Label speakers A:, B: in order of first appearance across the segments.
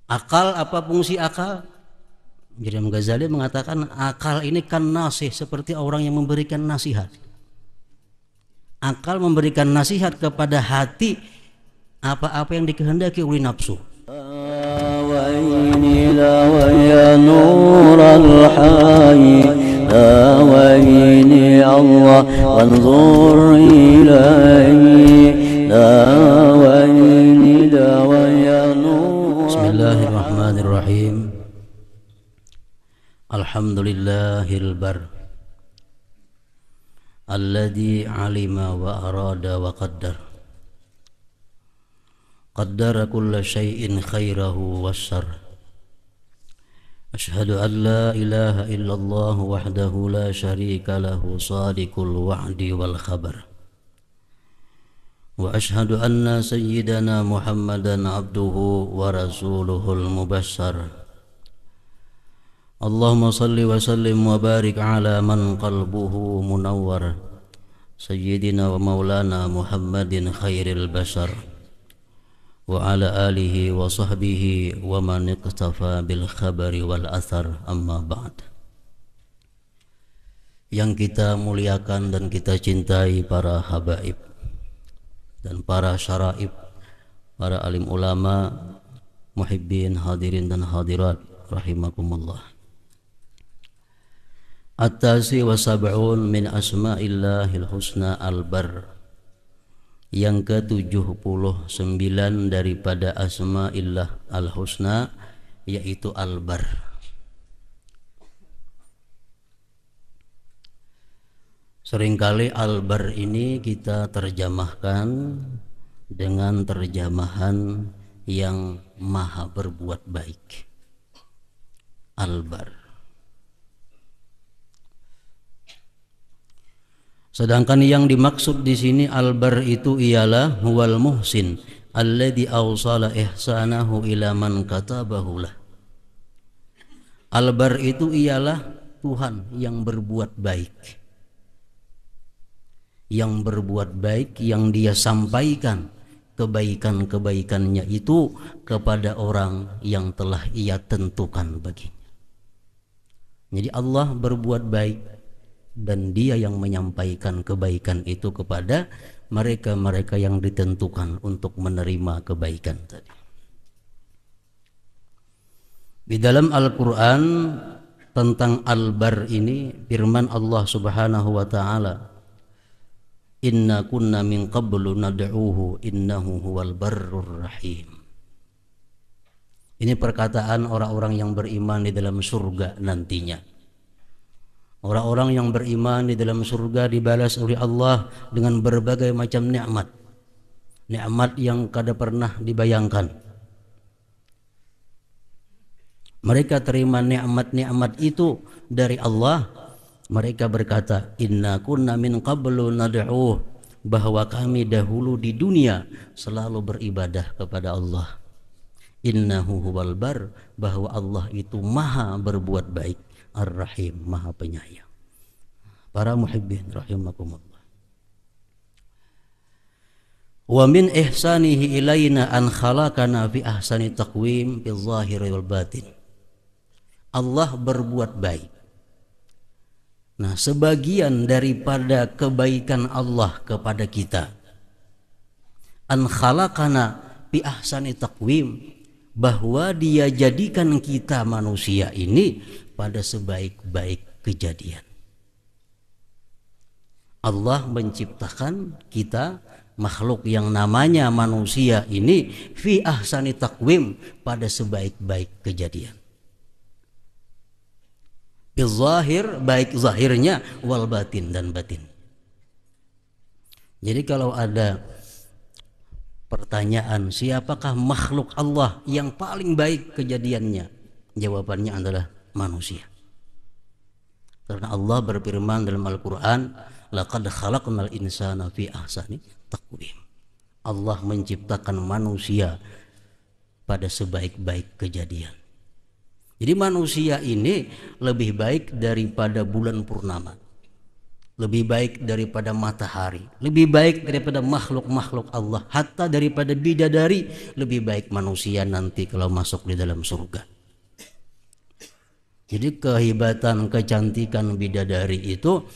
A: Akal, apa fungsi akal? Jadi Imam Ghazali mengatakan akal ini kan nasih, seperti orang yang memberikan nasihat. Akal memberikan nasihat kepada hati apa-apa yang dikehendaki oleh nafsu. Bismillahirrahmanirrahim. Alhamdulillahil bar alladzi alima wa arada wa qaddara kulla syai'in khairahu wasyarr. Ashhadu an la ilaha illallah wahdahu la syarika lahu sadiqul wa'di wal khabar. Wa ashhadu anna sayyidana Muhammadan abduhu wa rasuluhul mubasyshar. Allahumma salli wa sallim wa barik ala man qalbuhu munawwar, sayyidina wa maulana Muhammadin khairil bashar, wa ala alihi wa sahbihi wa man iqtafa bil khabari wal athar, amma ba'd. Yang kita muliakan dan kita cintai para habaib dan para syaraib, para alim ulama, muhibbin, hadirin dan hadirat rahimakumullah. At-tasi wa sab'un min asma'illahil husna al-bar, yang ke-79 daripada asma'illah al-husna, yaitu al-bar. Seringkali al-bar ini kita terjemahkan dengan terjemahan yang maha berbuat baik. Al-bar. Sedangkan yang dimaksud di sini al-bar itu ialah huwal muhsin alladzi awsala ihsanahu ila man katabahu lah. Al-bar itu ialah Tuhan yang berbuat baik. Yang berbuat baik, yang dia sampaikan kebaikan-kebaikannya itu kepada orang yang telah ia tentukan baginya. Jadi Allah berbuat baik dan dia yang menyampaikan kebaikan itu kepada mereka-mereka yang ditentukan untuk menerima kebaikan tadi. Di dalam Al-Quran tentang al-bar ini firman Allah subhanahu wa ta'ala, inna kunna min qablu nad'uhu innahu huwal barrur rahim. Ini perkataan orang-orang yang beriman di dalam surga nantinya. Orang-orang yang beriman di dalam surga dibalas oleh Allah dengan berbagai macam nikmat. Nikmat yang kada pernah dibayangkan. Mereka terima nikmat-nikmat itu dari Allah. Mereka berkata, inna kunna min qablu nad'uh, bahwa kami dahulu di dunia selalu beribadah kepada Allah. Innahu huwal bar, bahwa Allah itu maha berbuat baik. Ar-Rahim, maha penyayang. Para muhibbin rahimakumullah. Wa min ihsanihi ilaina an khalaqana fi ahsani taqwim bil zahiri wal batin. Allah berbuat baik. Nah, sebagian daripada kebaikan Allah kepada kita, an khalaqana fi ahsani taqwim, bahwa dia jadikan kita manusia ini pada sebaik-baik kejadian. Allah menciptakan kita, makhluk yang namanya manusia ini, fi ahsani taqwim, pada sebaik-baik kejadian. Bil zahir, baik zahirnya, wal batin, dan batin. Jadi kalau ada pertanyaan, siapakah makhluk Allah yang paling baik kejadiannya? Jawabannya adalah manusia. Karena Allah berfirman dalam Al-Quran, laqad khalaqnal insana fi ahsani taqwim. Allah menciptakan manusia pada sebaik-baik kejadian. Jadi manusia ini lebih baik daripada bulan purnama. lebih baik daripada matahari, lebih baik daripada makhluk-makhluk Allah, hatta daripada bidadari, lebih baik manusia nanti kalau masuk di dalam surga. Jadi kehebatan, kecantikan bidadari itu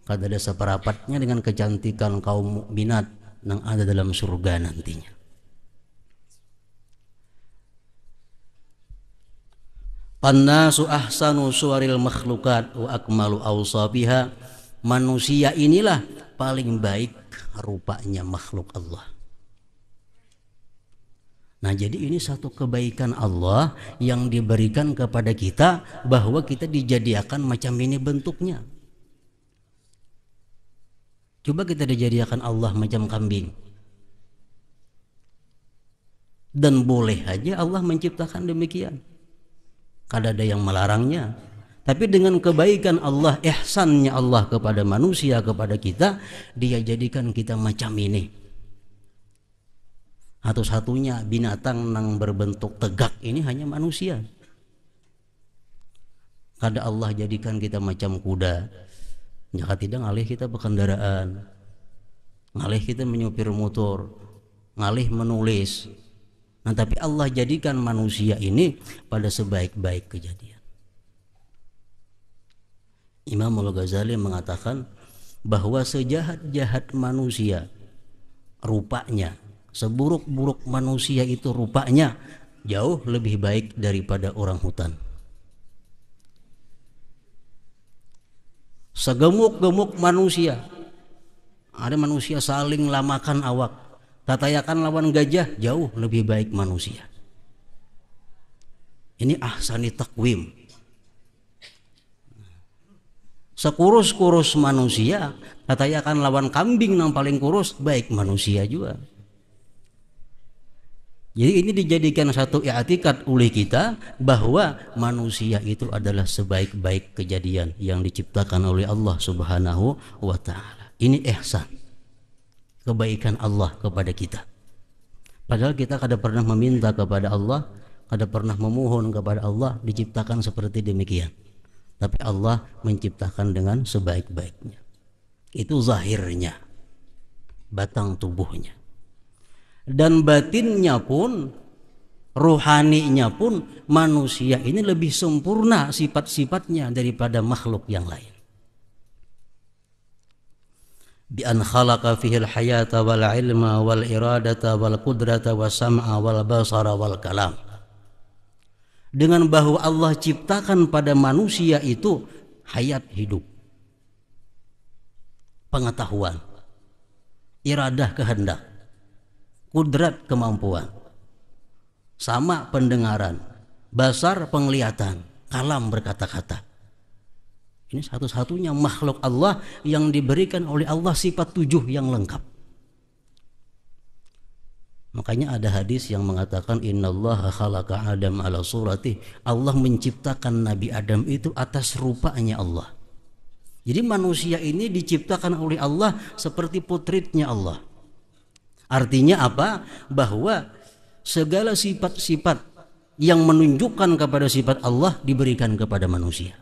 A: kada ada seperapatnya dengan kecantikan kaum mukminat yang ada dalam surga nantinya. Annasu ahsanu suwaril makhlukat wa akmalu awsabiha. Manusia inilah paling baik rupanya makhluk Allah. Nah, jadi ini satu kebaikan Allah yang diberikan kepada kita, bahwa kita dijadikan macam ini bentuknya. Coba kita dijadikan Allah macam kambing, dan boleh aja Allah menciptakan demikian, kada ada yang melarangnya. Tapi dengan kebaikan Allah, ihsannya Allah kepada manusia, kepada kita, Dia jadikan kita macam ini. Satu-satunya binatang yang berbentuk tegak ini hanya manusia. Kada Allah jadikan kita macam kuda, jika tidak ngalih kita berkendaraan, ngalih kita menyupir motor, ngalih menulis. Nah, tapi Allah jadikan manusia ini pada sebaik-baik kejadian. Imam Al-Ghazali mengatakan bahwa sejahat-jahat manusia rupanya, seburuk-buruk manusia itu rupanya jauh lebih baik daripada orang hutan. Segemuk-gemuk manusia, ada manusia saling lamakan awak, tatayakan lawan gajah, jauh lebih baik manusia. Ini ahsani takwim. Sekurus-kurus manusia, tatayakan lawan kambing yang paling kurus, baik manusia juga. Jadi ini dijadikan satu i'tikad oleh kita bahwa manusia itu adalah sebaik-baik kejadian yang diciptakan oleh Allah Subhanahu wa ta'ala. Ini ihsan, kebaikan Allah kepada kita. Padahal kita kada pernah meminta kepada Allah, kada pernah memohon kepada Allah diciptakan seperti demikian. Tapi Allah menciptakan dengan sebaik-baiknya. Itu zahirnya, batang tubuhnya. Dan batinnya pun, rohaninya pun, manusia ini lebih sempurna sifat-sifatnya daripada makhluk yang lain. Bi an khalaqa fihil hayata wal ilma wal iradata wal qudrata was sam'a wal basara wal kalam. Dengan bahwa Allah ciptakan pada manusia itu hayat, hidup, pengetahuan, iradah, kehendak, kudrat, kemampuan, sama pendengaran, basar, penglihatan, kalam, berkata-kata. Ini satu-satunya makhluk Allah yang diberikan oleh Allah sifat 7 yang lengkap. Makanya ada hadis yang mengatakan innallaha khalaqa Adam ala surati. Allah menciptakan Nabi Adam itu atas rupanya Allah. Jadi manusia ini diciptakan oleh Allah seperti putritnya Allah. Artinya apa? Bahwa segala sifat-sifat yang menunjukkan kepada sifat Allah diberikan kepada manusia.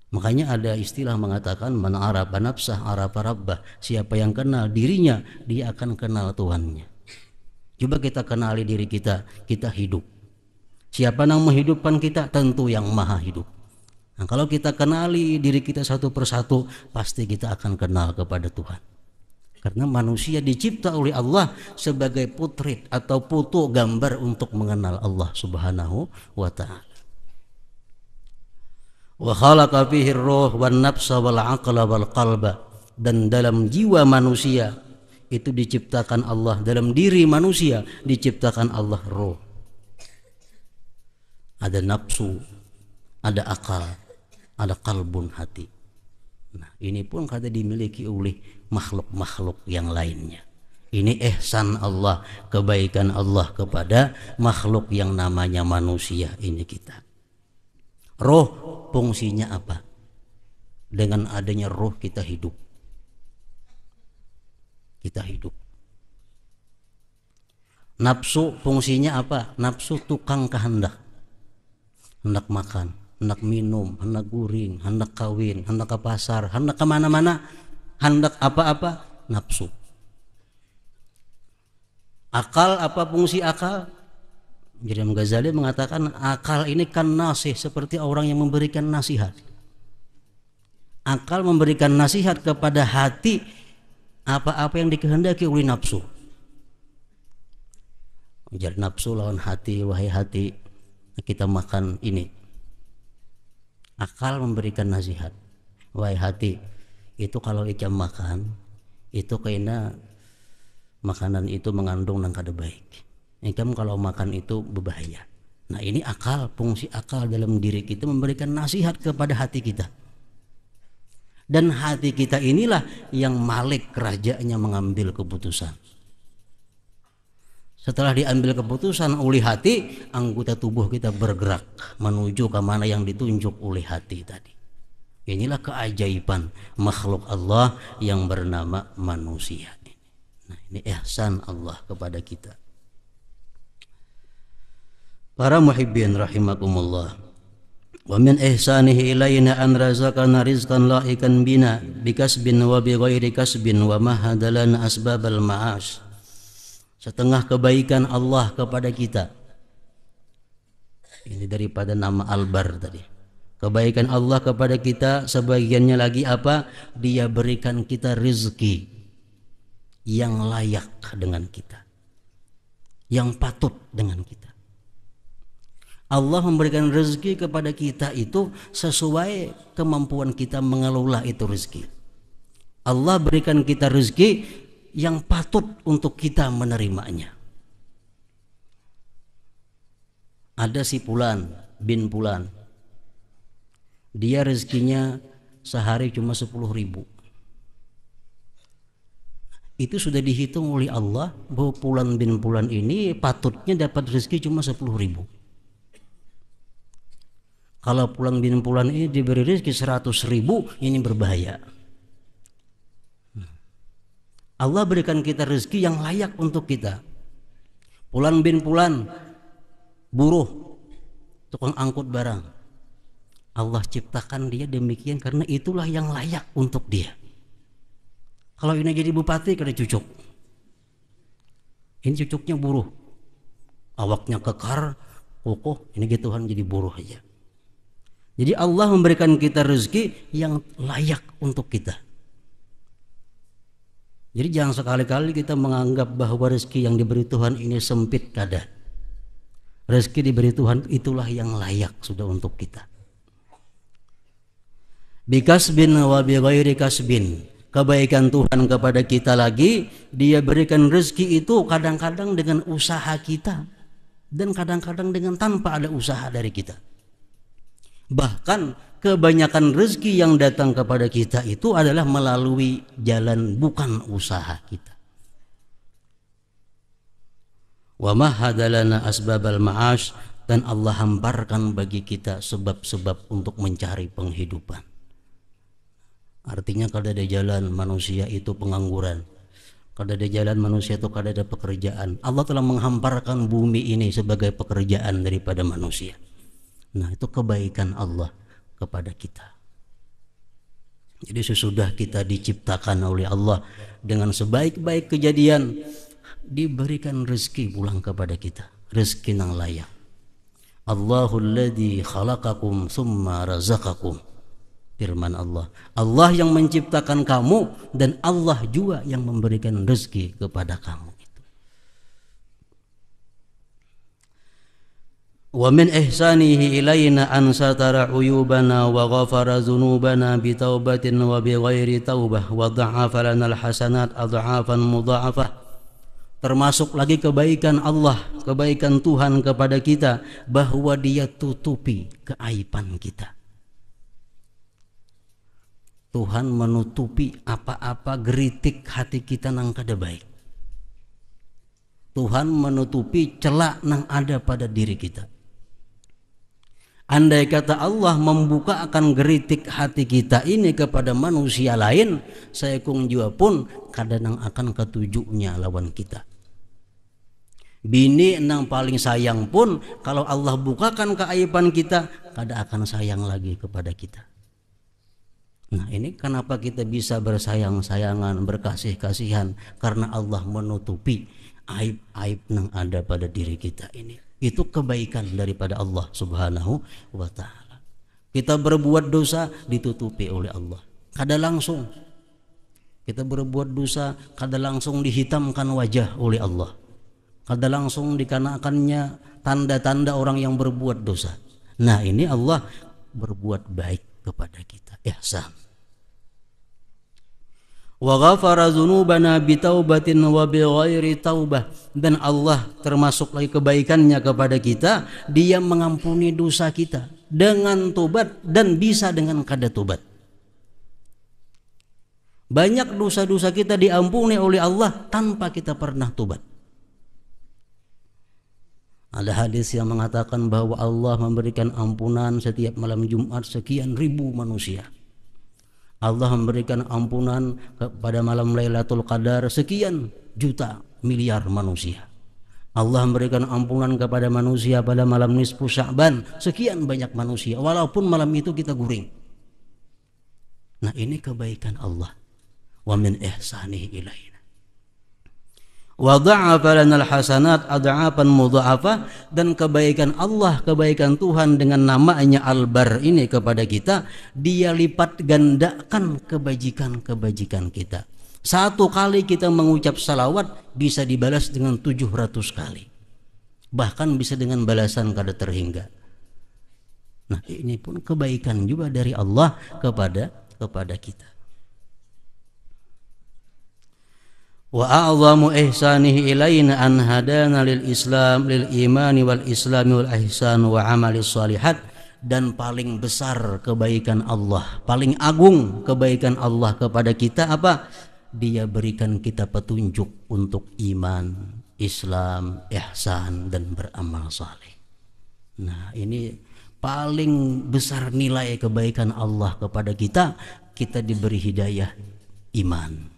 A: Makanya ada istilah mengatakan man arafa nafsah arafa rabbah. Siapa yang kenal dirinya, dia akan kenal Tuhannya. Coba kita kenali diri kita, kita hidup. Siapa yang menghidupkan kita? Tentu yang maha hidup. Nah, kalau kita kenali diri kita satu persatu, pasti kita akan kenal kepada Tuhan. Karena manusia dicipta oleh Allah sebagai putrit atau putu gambar untuk mengenal Allah Subhanahu wa ta'ala. Wa khalaqa fihi ar-ruh wan nafsa wal aqla wal qalba. Dan dalam jiwa manusia itu diciptakan Allah, dalam diri manusia diciptakan Allah roh. Ada nafsu, ada akal, ada kalbun, hati. Nah, ini pun kada dimiliki oleh makhluk-makhluk yang lainnya. Ini ihsan Allah, kebaikan Allah kepada makhluk yang namanya manusia ini kita. Roh fungsinya apa? Dengan adanya roh kita hidup. Kita hidup. Nafsu fungsinya apa? Nafsu tukang kehendak. Hendak makan, hendak minum, hendak guring, hendak kawin, hendak ke pasar, hendak kemana-mana, hendak apa-apa, nafsu. Akal, apa fungsi akal? Imam Ghazali mengatakan akal ini kan nasih, seperti orang yang memberikan nasihat. Akal memberikan nasihat kepada hati apa-apa yang dikehendaki oleh nafsu. Jadi nafsu lawan hati, wahai hati, kita makan ini. Akal memberikan nasihat, wahai hati, itu kalau ikam makan, itu kayaknya makanan itu mengandung nang kada baik. Ikam kalau makan itu berbahaya. Nah ini akal, fungsi akal dalam diri kita memberikan nasihat kepada hati kita. Dan hati kita inilah yang malik kerajanya mengambil keputusan. Setelah diambil keputusan oleh hati, anggota tubuh kita bergerak menuju ke mana yang ditunjuk oleh hati tadi. Inilah keajaiban makhluk Allah yang bernama manusia. Nah ini ihsan Allah kepada kita. Para muhibbin rahimakumullah. Wa min ihsanihi ilayna an razaqana rizqan la'ikan bina bikasbin wa bighairi kasbin wa mahadalana asbabal ma'ash. Setengah kebaikan Allah kepada kita. Ini daripada nama Al-Bar tadi. Kebaikan Allah kepada kita sebagiannya lagi apa? Dia berikan kita rezeki yang layak dengan kita, yang patut dengan kita. Allah memberikan rezeki kepada kita itu sesuai kemampuan kita mengelola itu rezeki. Allah berikan kita rezeki yang patut untuk kita menerimanya. Ada si Fulan bin Fulan, dia rezekinya sehari cuma 10.000. Itu sudah dihitung oleh Allah bahwa Fulan bin Fulan ini patutnya dapat rezeki cuma 10.000. Kalau Fulan bin Fulan ini diberi rezeki 100.000, ini berbahaya. Allah berikan kita rezeki yang layak untuk kita. Fulan bin Fulan, buruh, tukang angkut barang. Allah ciptakan dia demikian karena itulah yang layak untuk dia. Kalau ini jadi bupati kada cucuk. Ini cucuknya buruh. Awaknya kekar, kokoh, ini Tuhan jadi buruh aja. Jadi Allah memberikan kita rezeki yang layak untuk kita. Jadi jangan sekali-kali kita menganggap bahwa rezeki yang diberi Tuhan ini sempit, kada. Rezeki diberi Tuhan itulah yang layak sudah untuk kita. Bikasbin wa bighairi kasbin. Kebaikan Tuhan kepada kita lagi, dia berikan rezeki itu kadang-kadang dengan usaha kita dan kadang-kadang dengan tanpa ada usaha dari kita. Bahkan kebanyakan rezeki yang datang kepada kita itu adalah melalui jalan bukan usaha kita. Wa mahadalana asbabal ma'ash, dan Allah hamparkan bagi kita sebab-sebab untuk mencari penghidupan. Artinya kalau ada jalan manusia itu pengangguran, kalau ada jalan manusia itu kalau ada pekerjaan, Allah telah menghamparkan bumi ini sebagai pekerjaan daripada manusia. Nah itu kebaikan Allah kepada kita. Jadi sesudah kita diciptakan oleh Allah dengan sebaik-baik kejadian, diberikan rezeki pulang kepada kita, rezeki yang layak. Allahul ladzi khalaqakum tsumma razaqakum. Firman Allah, Allah yang menciptakan kamu dan Allah juga yang memberikan rezeki kepada kamu. Wa min ihsanihi ilayna an satara uyubana wa ghafara dzunubana bi taubatin wa bi ghairi taubah wa dha'afa lana alhasanat adha'afan mudha'afah. Termasuk lagi kebaikan Allah, kebaikan Tuhan kepada kita, bahwa dia tutupi keaiban kita. Tuhan menutupi apa-apa geritik hati kita nang kada baik. Tuhan menutupi celah nang ada pada diri kita. Andai kata Allah membuka akan geritik hati kita ini kepada manusia lain, saya kung jua pun kadang akan ketujuhnya lawan kita. Bini nang paling sayang pun kalau Allah bukakan keaiban kita, kada akan sayang lagi kepada kita. Nah, ini kenapa kita bisa bersayang-sayangan, berkasih-kasihan, karena Allah menutupi aib-aib yang ada pada diri kita ini. Itu kebaikan daripada Allah Subhanahu wa ta'ala. Kita berbuat dosa ditutupi oleh Allah. Kada langsung kita berbuat dosa, kada langsung dihitamkan wajah oleh Allah. Kada langsung dikenakannya tanda-tanda orang yang berbuat dosa. Nah, ini Allah berbuat baik kepada kita, ihsan. Wa ghafara dzunubana bitaubatin wa bighairi taubah, dan Allah termasuk lagi kebaikannya kepada kita, Dia mengampuni dosa kita dengan tobat dan bisa dengan kada tobat. Banyak dosa-dosa kita diampuni oleh Allah tanpa kita pernah tobat. Ada hadis yang mengatakan bahwa Allah memberikan ampunan setiap malam Jumat sekian ribu manusia. Allah memberikan ampunan pada malam Lailatul Qadar sekian juta miliar manusia. Allah memberikan ampunan kepada manusia pada malam nisfu Sya'ban sekian banyak manusia, walaupun malam itu kita guring. Nah, ini kebaikan Allah. Wa min ihsanihi ilaina wa dha'afa lana alhasanat ad'afan mudha'afa, dan kebaikan Allah, kebaikan Tuhan dengan namanya Al-Bar ini kepada kita, Dia lipat gandakan kebajikan-kebajikan kita. Satu kali kita mengucap salawat bisa dibalas dengan 700 kali, bahkan bisa dengan balasan kada terhingga. Nah, ini pun kebaikan juga dari Allah kepada kita. Wa a'zamu ihsanihi ilaina an hadana lil Islam lil imani wal islami wal ihsan wa amali shalihat, dan paling besar kebaikan Allah, paling agung kebaikan Allah kepada kita apa? Dia berikan kita petunjuk untuk iman, Islam, ihsan, dan beramal saleh. Nah, ini paling besar nilai kebaikan Allah kepada kita. Kita diberi hidayah iman,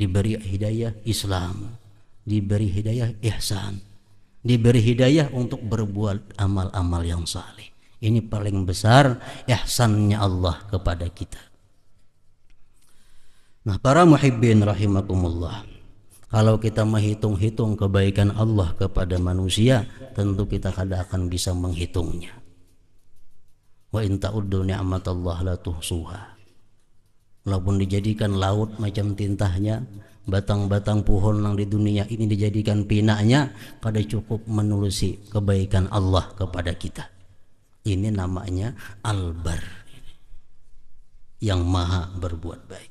A: diberi hidayah Islam, diberi hidayah ihsan, diberi hidayah untuk berbuat amal-amal yang saleh. Ini paling besar ihsannya Allah kepada kita. Nah, para muhibbin rahimakumullah, kalau kita menghitung-hitung kebaikan Allah kepada manusia, tentu kita kada akan bisa menghitungnya. Wa in ta'uddu ni'matallah la tuhsuha. Walaupun dijadikan laut macam tintahnya, batang-batang pohon yang di dunia ini dijadikan pinaknya, kada cukup menelusi kebaikan Allah kepada kita. Ini namanya Al-Bar, yang maha berbuat baik.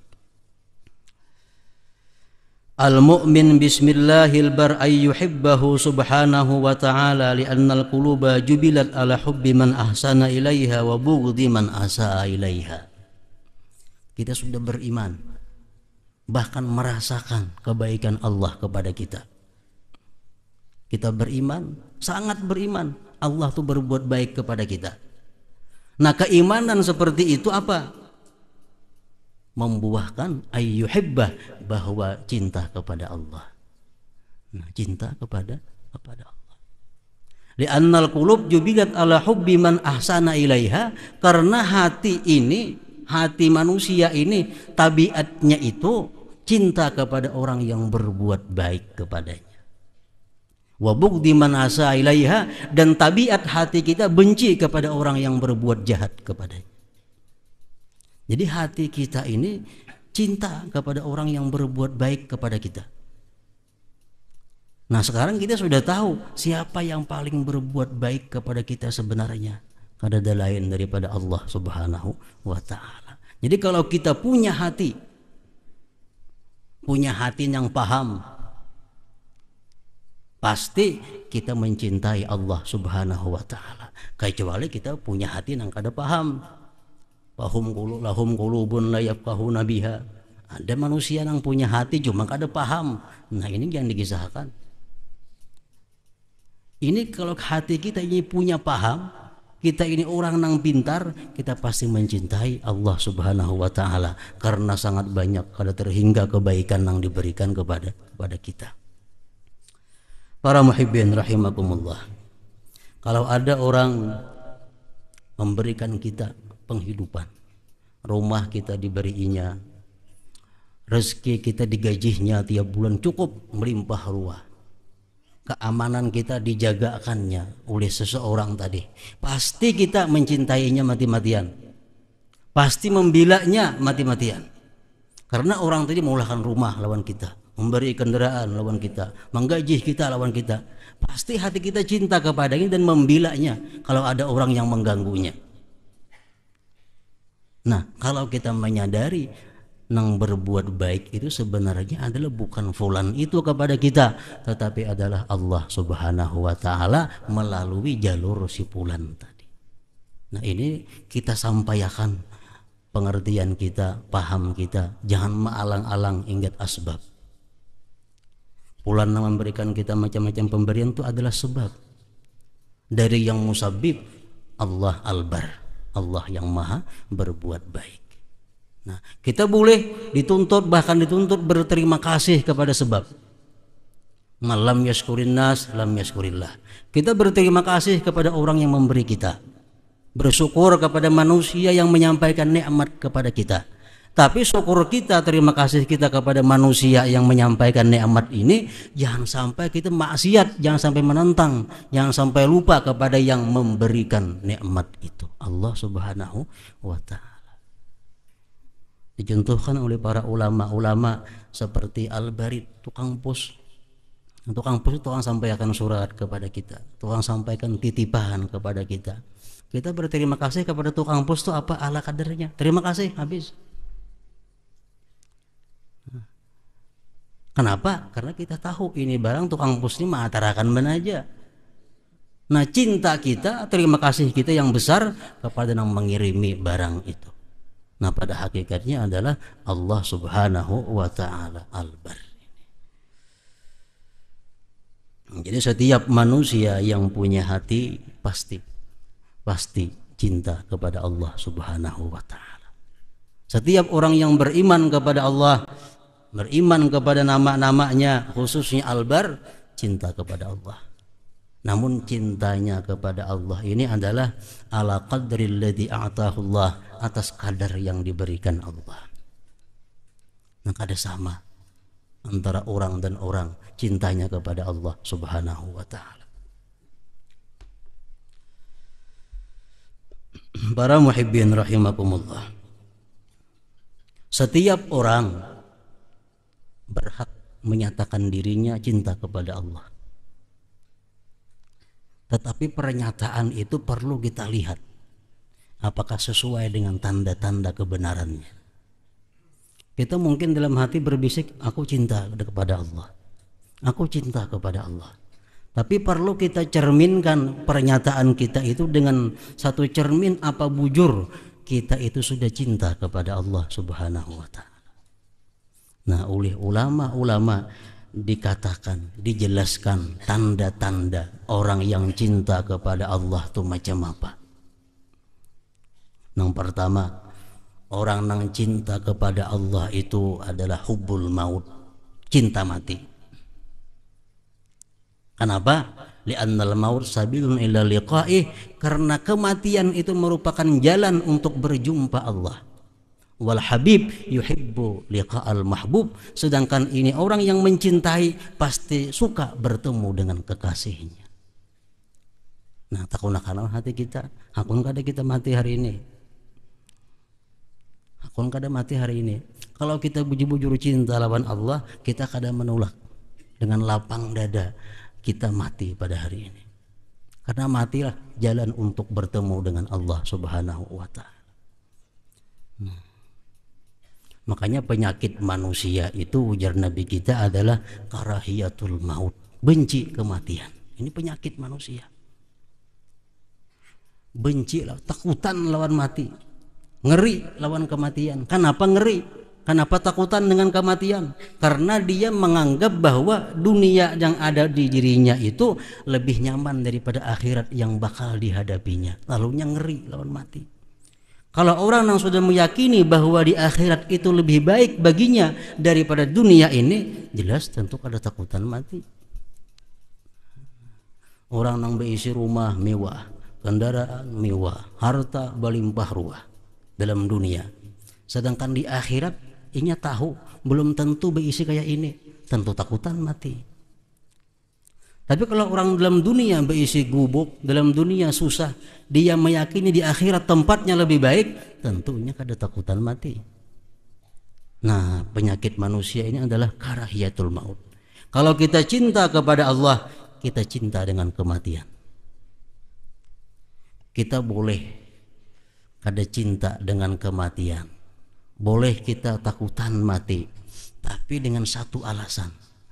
A: Al-mu'min bismillahil bar ay yuhibbahu subhanahu wa ta'ala li'anna al-quluba jubilat ala hubbi man ahsana ilaiha wa bughdi man asaa ilaiha. Kita sudah beriman, bahkan merasakan kebaikan Allah kepada kita. Kita beriman, sangat beriman, Allah tuh berbuat baik kepada kita. Nah, keimanan seperti itu apa? Membuahkan ayyuhibbah, bahwa cinta kepada Allah. Nah, cinta kepada Allah. Li'annal qulub jubilat ala hubbi man ahsana ilaiha, karena hati ini, hati manusia ini tabiatnya itu cinta kepada orang yang berbuat baik kepadanya. Wa bughdi man asaa ilaiha, dan tabiat hati kita benci kepada orang yang berbuat jahat kepadanya. Jadi hati kita ini cinta kepada orang yang berbuat baik kepada kita. Nah, sekarang kita sudah tahu siapa yang paling berbuat baik kepada kita sebenarnya. Kada ada lain daripada Allah Subhanahu wa ta'ala. Jadi kalau kita punya hati yang paham, pasti kita mencintai Allah Subhanahu wa ta'ala. Kecuali kita punya hati yang kada paham. Lahum qulubun la yafqahuna biha. Ada manusia yang punya hati cuma kada paham. Nah, ini yang dikisahkan. Ini kalau hati kita ini punya paham, kita ini orang yang pintar, kita pasti mencintai Allah Subhanahu wa ta'ala, karena sangat banyak kada terhingga kebaikan yang diberikan kepada kita. Para muhibbin rahimakumullah. Kalau ada orang memberikan kita penghidupan, rumah kita diberinya, rezeki kita digajinya tiap bulan cukup melimpah ruah, keamanan kita dijagakannya oleh seseorang tadi, pasti kita mencintainya mati-matian, pasti membilanya mati-matian. Karena orang tadi mengulaskan rumah lawan kita, memberi kendaraan lawan kita, menggaji kita lawan kita, pasti hati kita cinta kepadanya dan membilanya kalau ada orang yang mengganggunya. Nah, kalau kita menyadari nang berbuat baik itu sebenarnya adalah bukan fulan itu kepada kita, tetapi adalah Allah Subhanahu wa taala melalui jalur si fulan tadi. Nah, ini kita sampaikan pengertian kita, paham kita, jangan maalang-alang ingat asbab. Fulan yang memberikan kita macam-macam pemberian itu adalah sebab. Dari yang musabib Allah Al-Bar, Allah yang maha berbuat baik. Nah, kita boleh dituntut, bahkan dituntut berterima kasih kepada sebab. Malam yaskurin nas, lam yaskurillah. Kita berterima kasih kepada orang yang memberi kita, bersyukur kepada manusia yang menyampaikan nikmat kepada kita. Tapi syukur kita, terima kasih kita kepada manusia yang menyampaikan nikmat ini, jangan sampai kita maksiat, jangan sampai menentang, jangan sampai lupa kepada yang memberikan nikmat itu, Allah Subhanahu wa taala. Dicontohkan oleh para ulama-ulama seperti Al-Barid, tukang pos. Tukang pos itu tukang sampaikan surat kepada kita, tukang sampaikan titipan kepada kita. Kita berterima kasih kepada tukang pos itu apa ala kadarnya. Terima kasih, habis. Kenapa? Karena kita tahu ini barang tukang pos ini mengatakan menaja. Nah, cinta kita, terima kasih kita yang besar kepada yang mengirimi barang itu. Nah, pada hakikatnya adalah Allah Subhanahu wa taala Al-Bar. Jadi setiap manusia yang punya hati pasti cinta kepada Allah Subhanahu wa taala. Setiap orang yang beriman kepada Allah, beriman kepada nama-namanya, khususnya Al-Bar, cinta kepada Allah. Namun cintanya kepada Allah ini adalah ala qadril ladzi a'tahu Allah, atas kadar yang diberikan Allah. Nah, kada sama antara orang dan orang cintanya kepada Allah Subhanahu wa taala. Para muhibbin rahimakumullah. Setiap orang berhak menyatakan dirinya cinta kepada Allah. Tetapi pernyataan itu perlu kita lihat apakah sesuai dengan tanda-tanda kebenarannya. Kita mungkin dalam hati berbisik, aku cinta kepada Allah, aku cinta kepada Allah. Tapi perlu kita cerminkan pernyataan kita itu dengan satu cermin apa bujur kita itu sudah cinta kepada Allah Subhanahu wa taala. Nah, oleh ulama-ulama dikatakan, dijelaskan tanda-tanda orang yang cinta kepada Allah itu macam apa. Yang pertama, orang yang cinta kepada Allah itu adalah hubbul maut, cinta mati. Kenapa? Li'annal maut sabilun ila liqa'ih, karena kematian itu merupakan jalan untuk berjumpa Allah. Wal habib yuhibbu liqa'al mahbub, sedangkan ini orang yang mencintai pasti suka bertemu dengan kekasihnya. Nah, takunakan hati kita, hakun kada kita mati hari ini, hakun kada mati hari ini. Kalau kita bujur-bujur cinta lawan Allah, kita kada menolak dengan lapang dada kita mati pada hari ini, karena matilah jalan untuk bertemu dengan Allah Subhanahu wa taala. Makanya penyakit manusia itu, ujar Nabi kita, adalah karahiyatul maut, benci kematian. Ini penyakit manusia. Benci, takutan lawan mati, ngeri lawan kematian. Kenapa ngeri? Kenapa takutan dengan kematian? Karena dia menganggap bahwa dunia yang ada di dirinya itu lebih nyaman daripada akhirat yang bakal dihadapinya. Lalunya ngeri lawan mati. Kalau orang yang sudah meyakini bahwa di akhirat itu lebih baik baginya daripada dunia ini, jelas tentu ada takutan mati. Orang nang berisi rumah mewah, kendaraan mewah, harta berlimpah ruah dalam dunia. Sedangkan di akhirat inya tahu belum tentu berisi kayak ini, tentu takutan mati. Tapi kalau orang dalam dunia berisi gubuk, dalam dunia susah, dia meyakini di akhirat tempatnya lebih baik, tentunya kada takutan mati. Nah, penyakit manusia ini adalah karahiyatul maut. Kalau kita cinta kepada Allah, kita cinta dengan kematian. Kita boleh kada cinta dengan kematian, boleh kita takutan mati, tapi dengan satu alasan.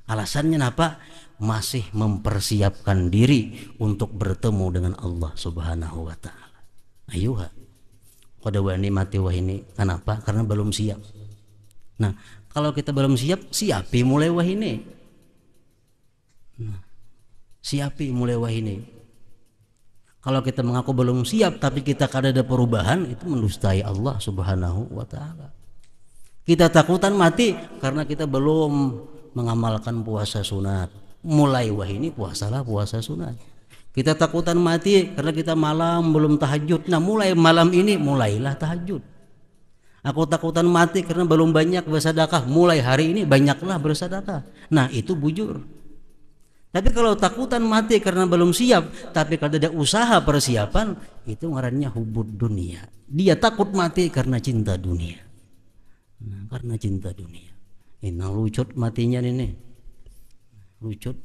A: Alasannya apa? Masih mempersiapkan diri untuk bertemu dengan Allah Subhanahu wa taala. Ayuha. Pada wani mati wah ini. Kenapa? Karena belum siap. Nah, kalau kita belum siap, siapi mulai wah ini. Nah, siapi mulai wah ini. Kalau kita mengaku belum siap tapi kita kada ada perubahan, itu mendustai Allah Subhanahu wa taala. Kita takutan mati karena kita belum mengamalkan puasa sunat. Mulai wah ini puasalah puasa sunat. Kita takutan mati karena kita malam belum tahajud. Nah, mulai malam ini mulailah tahajud. Aku takutan mati karena belum banyak bersedekah. Mulai hari ini banyaklah bersedekah. Nah, itu bujur. Tapi kalau takutan mati karena belum siap, tapi kalau ada usaha persiapan, itu ngarannya hubud dunia. Dia takut mati karena cinta dunia. Nah, karena cinta dunia. Ini lucut matinya ini. Lucut.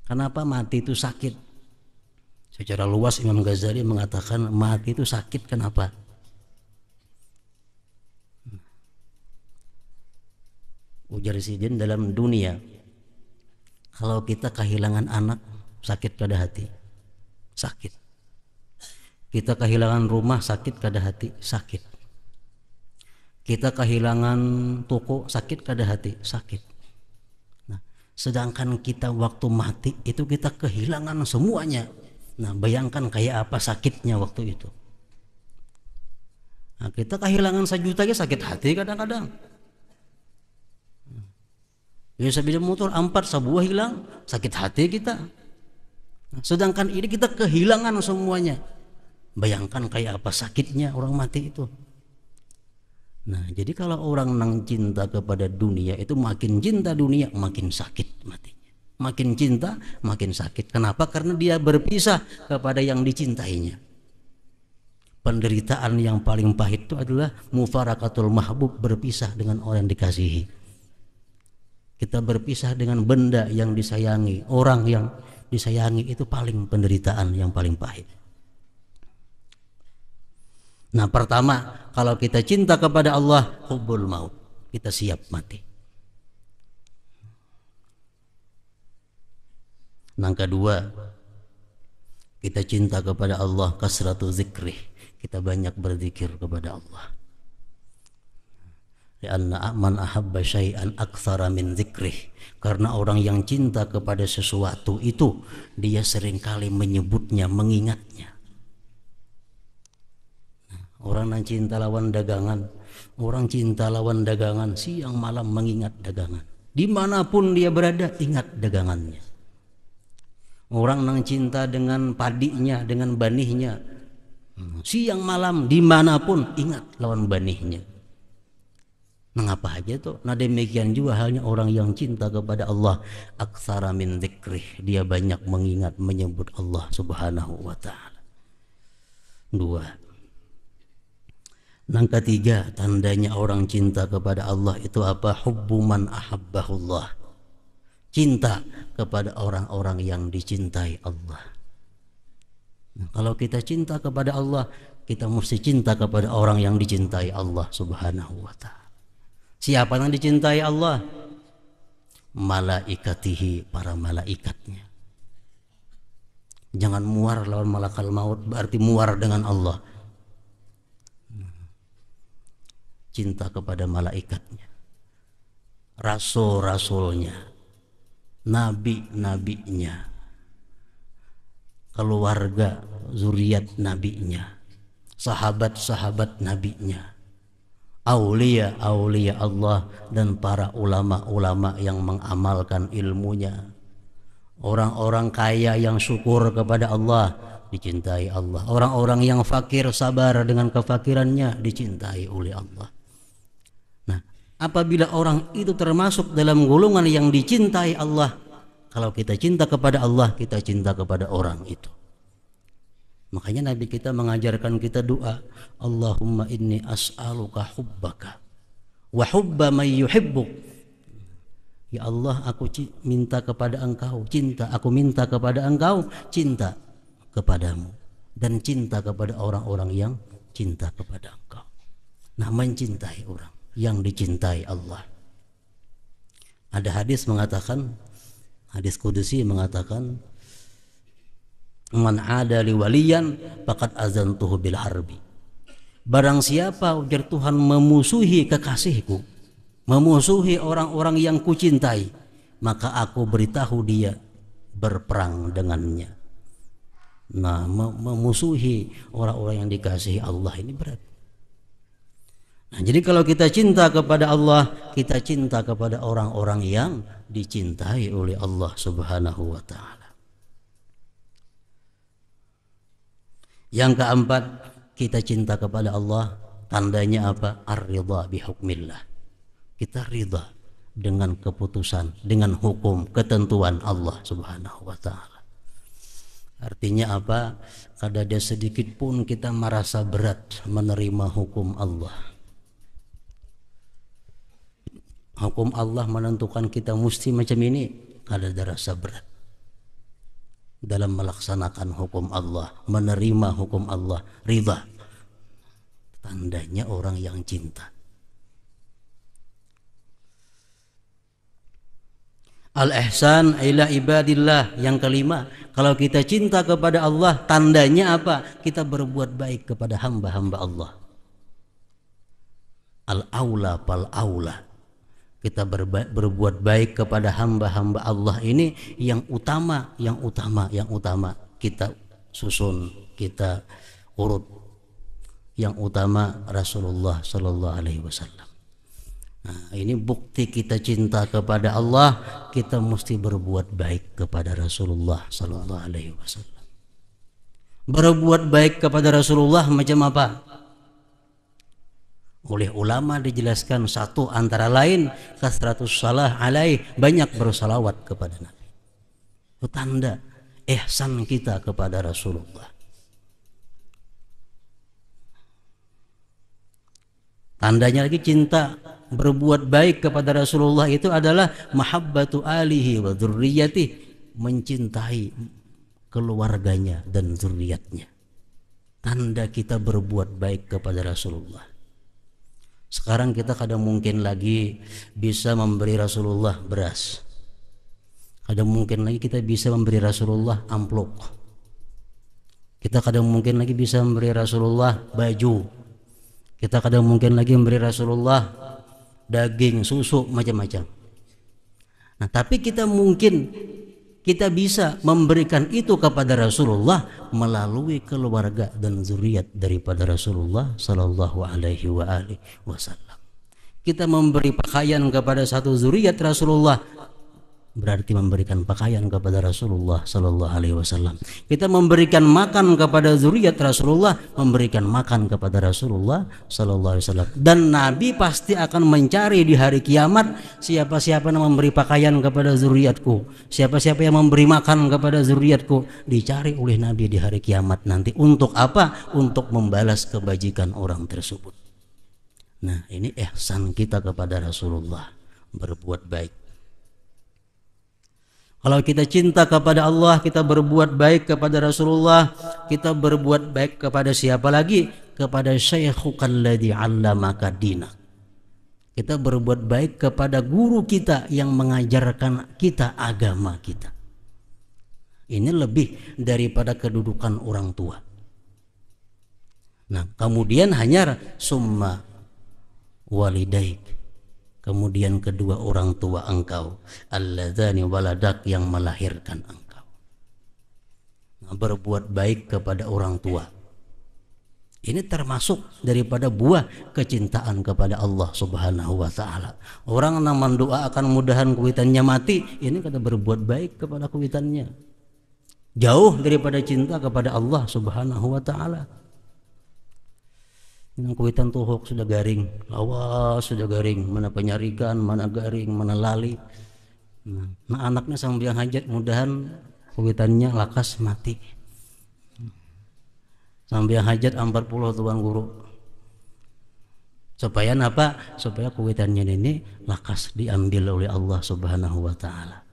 A: Kenapa mati itu sakit? Secara luas Imam Ghazali mengatakan mati itu sakit. Kenapa? Ujar Sidin dalam dunia, kalau kita kehilangan anak, sakit kada hati? Sakit. Kita kehilangan rumah, sakit kada hati? Sakit. Kita kehilangan toko, sakit kada hati? Sakit. Nah, sedangkan kita waktu mati itu kita kehilangan semuanya. Nah, bayangkan kayak apa sakitnya waktu itu. Nah, kita kehilangan 1 juta ya sakit hati kadang-kadang. Ya, sepeda motor 4 sebuah hilang, sakit hati kita. Nah, sedangkan ini kita kehilangan semuanya. Bayangkan kayak apa sakitnya orang mati itu. Nah, jadi kalau orang nang cinta kepada dunia itu makin cinta dunia makin sakit matinya. Makin cinta makin sakit. Kenapa? Karena dia berpisah kepada yang dicintainya. Penderitaan yang paling pahit itu adalah mufarakatul mahbub, berpisah dengan orang yang dikasihi. Kita berpisah dengan benda yang disayangi, orang yang disayangi, itu paling penderitaan yang paling pahit. Nah, pertama, kalau kita cinta kepada Allah, hubbul maut, kita siap mati. Yang kedua, kita cinta kepada Allah, kasratu zikrih, kita banyak berzikir kepada Allah. Lianna man ahabba syai'an aktsara min zikrih, karena orang yang cinta kepada sesuatu itu dia seringkali menyebutnya, mengingatnya. Orang yang cinta lawan dagangan, orang cinta lawan dagangan siang malam mengingat dagangan. Dimanapun dia berada ingat dagangannya. Orang yang cinta dengan padinya, dengan banihnya, siang malam dimanapun ingat lawan banihnya. Mengapa aja tuh? Nah, demikian juga halnya orang yang cinta kepada Allah, aktsara min dzikrih, dia banyak mengingat, menyebut Allah Subhanahu wa taala. 2. Yang ketiga, tandanya orang cinta kepada Allah itu apa? Hubbu man ahabbahullah. Cinta kepada orang-orang yang dicintai Allah. Nah, kalau kita cinta kepada Allah, kita mesti cinta kepada orang yang dicintai Allah Subhanahu wa taala. Siapa yang dicintai Allah? Malaikatihi, para malaikatnya. Jangan muar lawan malakal maut, berarti muar dengan Allah. Cinta kepada malaikatnya, rasul-rasulnya, nabi-nabinya, keluarga zuriat nabinya, sahabat-sahabat nabinya, aulia-aulia Allah, dan para ulama-ulama yang mengamalkan ilmunya, Orang-orang kaya yang syukur kepada Allah dicintai Allah. Orang-orang yang fakir sabar dengan kefakirannya dicintai oleh Allah. Nah, apabila orang itu termasuk dalam golongan yang dicintai Allah, kalau kita cinta kepada Allah, kita cinta kepada orang itu. Makanya Nabi kita mengajarkan kita doa, Allahumma inni as'aluka hubbaka wa hubba man yuhibbuk. Ya Allah, aku minta kepada Engkau cinta, aku minta kepada Engkau cinta kepadamu, dan cinta kepada orang-orang yang cinta kepada Engkau. Nah, mencintai orang yang dicintai Allah. Ada hadis mengatakan, hadis kudusi mengatakan, man ada li waliyan faqad azantuhu bil harbi. Barang siapa, ujar Tuhan, memusuhi kekasihku, memusuhi orang-orang yang kucintai, maka aku beritahu dia berperang dengannya. Nah, memusuhi orang-orang yang dikasihi Allah ini berat. Nah, jadi kalau kita cinta kepada Allah, kita cinta kepada orang-orang yang dicintai oleh Allah Subhanahu wa ta'ala. Yang keempat, kita cinta kepada Allah, tandanya apa? Ar-ridha bihukmillah. Kita ridha dengan keputusan, dengan hukum, ketentuan Allah Subhanahu wa ta'ala. Artinya apa? Kada ada sedikit pun kita merasa berat menerima hukum Allah. Hukum Allah menentukan kita mesti macam ini, kada ada rasa berat dalam melaksanakan hukum Allah, menerima hukum Allah, ridha. Tandanya orang yang cinta. Al-ihsan ila ibadillah. Yang kelima, kalau kita cinta kepada Allah, tandanya apa? Kita berbuat baik kepada hamba-hamba Allah. Al-aula fal-aula. Kita berbuat baik kepada hamba-hamba Allah ini yang utama kita susun, kita urut. Yang utama Rasulullah sallallahu alaihi wasallam. Nah, ini bukti kita cinta kepada Allah, kita mesti berbuat baik kepada Rasulullah sallallahu alaihi wasallam. Berbuat baik kepada Rasulullah macam apa? Oleh ulama dijelaskan, satu antara lain kasratus salah alaih, banyak bersalawat kepada Nabi. Itu tanda ihsan kita kepada Rasulullah. Tandanya lagi cinta berbuat baik kepada Rasulullah itu adalah mahabbatu alihi wa dzurriyyati, mencintai keluarganya dan zuriatnya. Tanda kita berbuat baik kepada Rasulullah. Sekarang kita kadang mungkin lagi bisa memberi Rasulullah beras, kadang mungkin lagi kita bisa memberi Rasulullah amplop, kita kadang mungkin lagi bisa memberi Rasulullah baju, kita kadang mungkin lagi memberi Rasulullah daging, susu, macam-macam. Nah, tapi kita bisa memberikan itu kepada Rasulullah melalui keluarga dan zuriat daripada Rasulullah sallallahu alaihi wasallam. Kita memberi pakaian kepada satu zuriat Rasulullah, berarti memberikan pakaian kepada Rasulullah sallallahu alaihi wasallam. Kita memberikan makan kepada zuriat Rasulullah, memberikan makan kepada Rasulullah sallallahu alaihi wasallam. Dan Nabi pasti akan mencari di hari kiamat siapa-siapa yang memberi pakaian kepada zuriatku, siapa-siapa yang memberi makan kepada zuriatku, dicari oleh Nabi di hari kiamat nanti. Untuk apa? Untuk membalas kebajikan orang tersebut. Nah, ini ihsan kita kepada Rasulullah, berbuat baik. Kalau kita cinta kepada Allah, kita berbuat baik kepada Rasulullah, kita berbuat baik kepada siapa lagi? Kepada syaikhuka alladzi 'allamaka dinak. Kita berbuat baik kepada guru kita yang mengajarkan kita agama kita. Ini lebih daripada kedudukan orang tua. Nah, kemudian hanya summa walidaik, kemudian kedua orang tua engkau, alladzani waladak, yang melahirkan engkau. Nah, berbuat baik kepada orang tua. Ini termasuk daripada buah kecintaan kepada Allah Subhanahu wa taala. Orang yang mendoa akan mudahan kuitannya mati, ini kada berbuat baik kepada kuitannya. Jauh daripada cinta kepada Allah Subhanahu wa taala. Yang kuitan tuhuk sudah garing, lawas sudah garing, mana penyarikan, mana garing, mana lali. Nah anaknya sambil hajat mudahan kuitannya lakas mati. Sambil hajat 40 tuan guru. Supaya apa? Supaya kuitannya ini lakas diambil oleh Allah Subhanahu wa taala.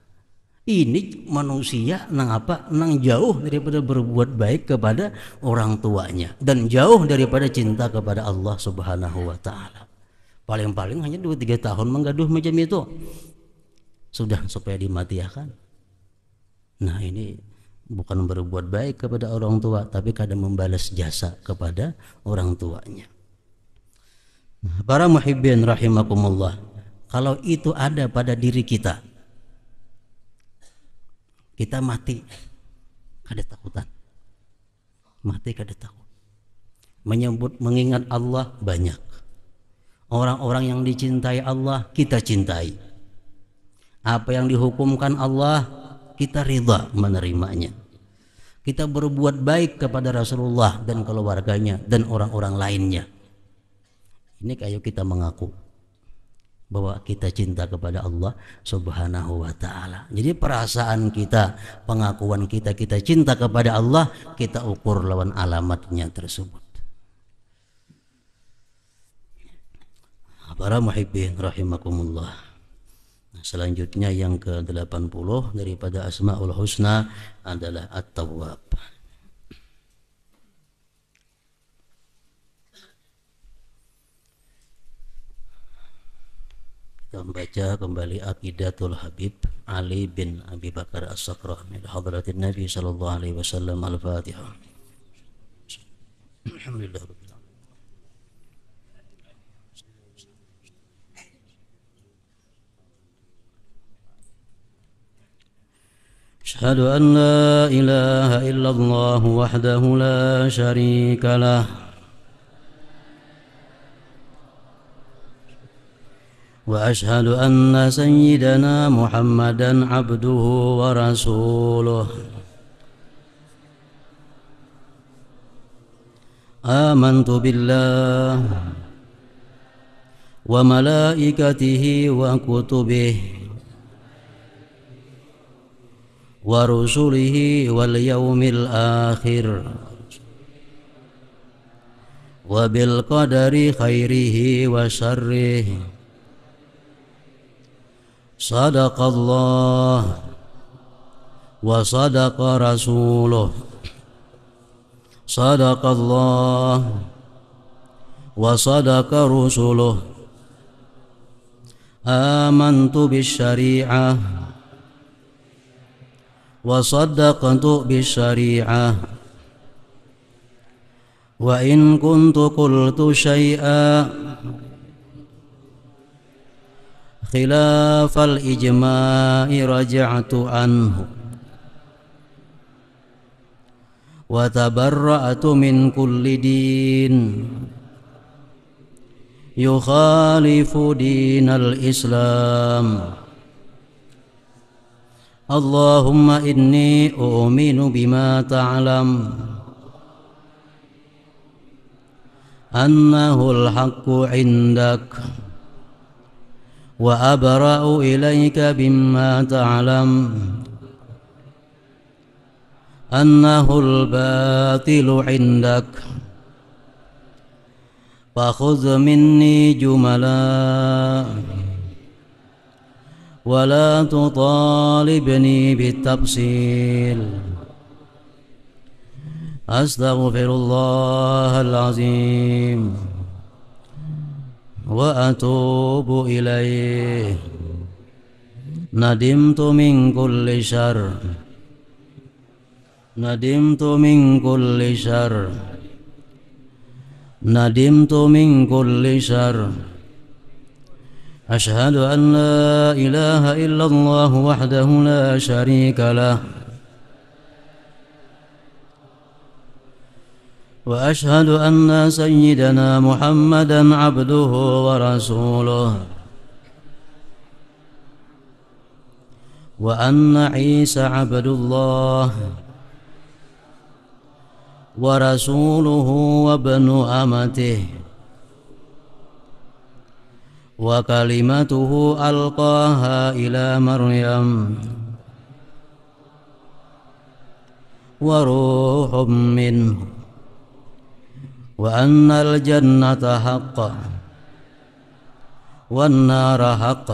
A: Ini manusia nang apa? Nang jauh daripada berbuat baik kepada orang tuanya dan jauh daripada cinta kepada Allah Subhanahu wa taala. Paling-paling hanya 2-3 tahun menggaduh macam itu. Sudah supaya dimatiakan. Nah, ini bukan berbuat baik kepada orang tua, tapi kadang membalas jasa kepada orang tuanya. Nah, para muhibbin rahimakumullah, kalau itu ada pada diri kita, kita mati kada takutan, mati kada takut. Mengingat Allah banyak. Orang-orang yang dicintai Allah kita cintai. Apa yang dihukumkan Allah kita ridha menerimanya. Kita berbuat baik kepada Rasulullah dan keluarganya dan orang-orang lainnya. Ini kayak kita mengaku bahwa kita cinta kepada Allah Subhanahu wa taala. Jadi perasaan kita, pengakuan kita cinta kepada Allah, kita ukur lawan alamatnya tersebut. Para muhibbin rahimakumullah. Selanjutnya yang ke-80 daripada Asmaul Husna adalah At-Tawwab. Kita membaca kembali Aqidatul Habib Ali bin Abi Bakar As-Sakrani hadratin Nabi sallallahu alaihi wasallam. Al-Fatihah. Alhamdulillah. أشهد أن لا إله إلا الله وحده لا شريك له وأشهد أن سيدنا محمدا عبده ورسوله آمنت بالله وملائكته وكتبه ورسله واليوم الآخر وبالقدر خيره وشره صدق الله وصدق رسوله صدق الله وصدق رسله آمنت بالشريعة وصدقت بالشريعة وإن كنت قلت شيئا خلاف الإجماع رجعت عنه وتبرأت من كل دين يخالف دين الإسلام اللهم إني أؤمن بما تعلم أنه الحق عندك وأبرأ إليك بما تعلم أنه الباطل عندك فخذ مني جملا ولا تطالبني بالتفصيل أستغفر الله العظيم وأتوب إليه ندمت من كل شر ندمت من كل شر ندمت من كل شر أشهد أن لا إله إلا الله وحده لا شريك له وأشهد أن سيدنا محمدا عبده ورسوله وأن عيسى عبد الله ورسوله وابن أمته وكلمته ألقاها إلى مريم وروح منه وأن الجنة حق والنار حق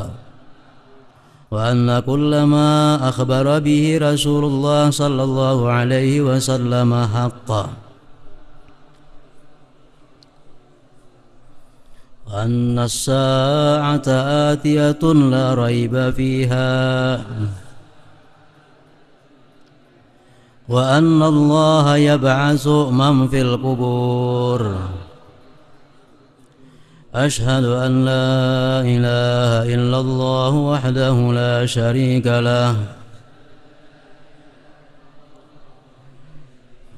A: وأن كل ما أخبر به رسول الله صلى الله عليه وسلم حق وأن الساعة آتية لا ريب فيها وأن الله يبعث من في القبور أشهد أن لا إله إلا الله وحده لا شريك له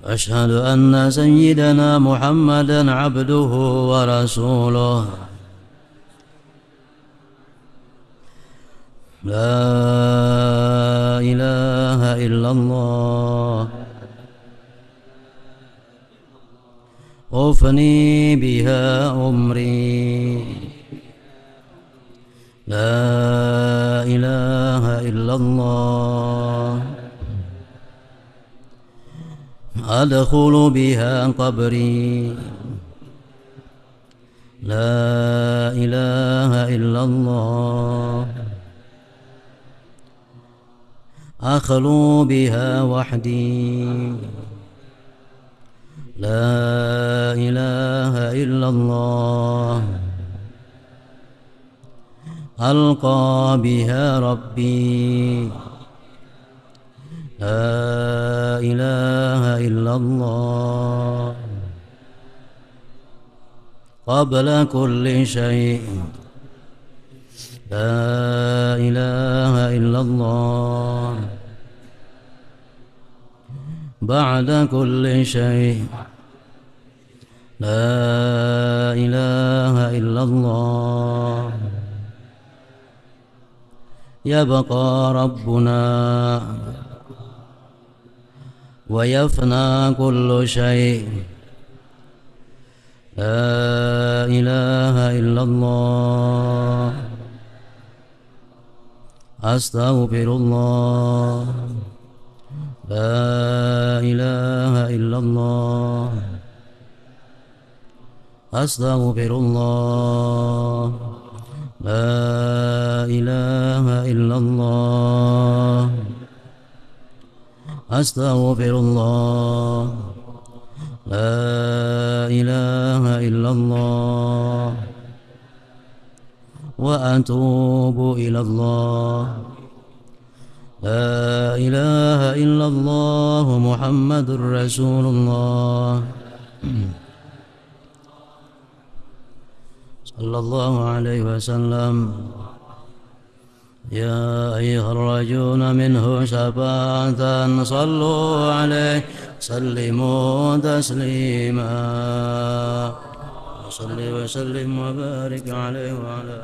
A: أشهد أن سيدنا محمدا عبده ورسوله لا إله إلا الله أفني بها أمري لا إله إلا الله أدخل بها قبري لا إله إلا الله أخلو بها وحدي لا إله إلا الله ألقى بها ربي لا إله إلا الله قبل كل شيء لا إله إلا الله بعد كل شيء لا إله إلا الله يبقى ربنا ويفنى كل شيء لا إله إلا الله أستغفر الله لا إله إلا الله أستغفر الله لا إله إلا الله أستغفر الله لا إله إلا الله وأتوب إلى الله لا إله إلا الله محمد رسول الله صلى الله عليه وسلم يا أيها الرجون منه شفاعة صلوا عليه سلموا تسليما وصل وسلم وبارك عليه وعلى